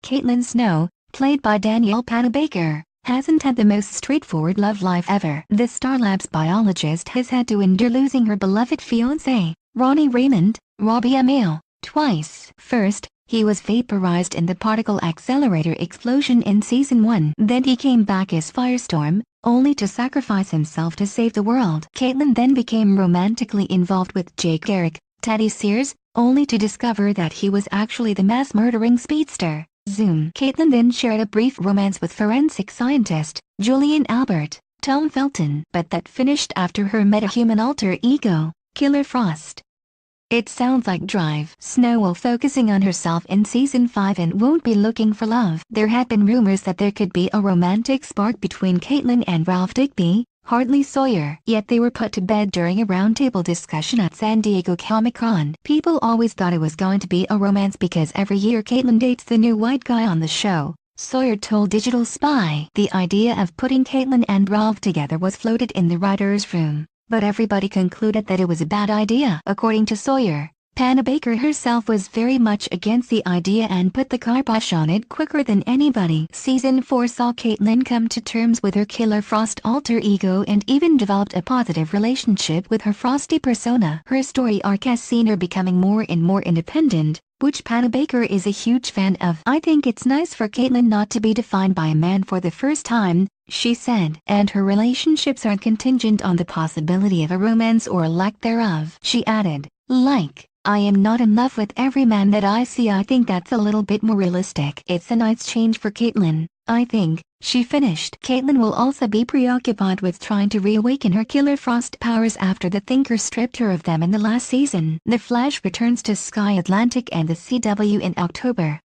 Caitlin Snow, played by Danielle Panabaker, hasn't had the most straightforward love life ever. The Starlab's biologist has had to endure losing her beloved fiancé, Ronnie Raymond, Robbie Amell, twice. First, he was vaporized in the particle accelerator explosion in Season 1. Then he came back as Firestorm, only to sacrifice himself to save the world. Caitlin then became romantically involved with Jake Garrick, Teddy Sears, only to discover that he was actually the mass-murdering speedster. Zoom. Caitlin then shared a brief romance with forensic scientist, Julian Albert, Tom Felton, but that finished after her metahuman alter ego, Killer Frost. It sounds like Drive. Snow will focusing on herself in Season 5 and won't be looking for love. There had been rumors that there could be a romantic spark between Caitlin and Ralph Digby, Hartley Sawyer. Yet they were put to bed during a roundtable discussion at San Diego Comic-Con. People always thought it was going to be a romance because every year Caitlin dates the new white guy on the show, Sawyer told Digital Spy. The idea of putting Caitlin and Ralph together was floated in the writer's room, but everybody concluded that it was a bad idea. According to Sawyer, Panabaker herself was very much against the idea and put the kibosh on it quicker than anybody. Season 4 saw Caitlin come to terms with her Killer Frost alter ego and even developed a positive relationship with her Frosty persona. Her story arc has seen her becoming more and more independent, which Panabaker is a huge fan of. "I think it's nice for Caitlin not to be defined by a man for the first time," she said. "And her relationships aren't contingent on the possibility of a romance or lack thereof." She added, "I am not in love with every man that I see. I think that's a little bit more realistic. It's a nice change for Caitlin, I think," she finished. Caitlin will also be preoccupied with trying to reawaken her Killer Frost powers after the Thinker stripped her of them in the last season. The Flash returns to Sky Atlantic and the CW in October.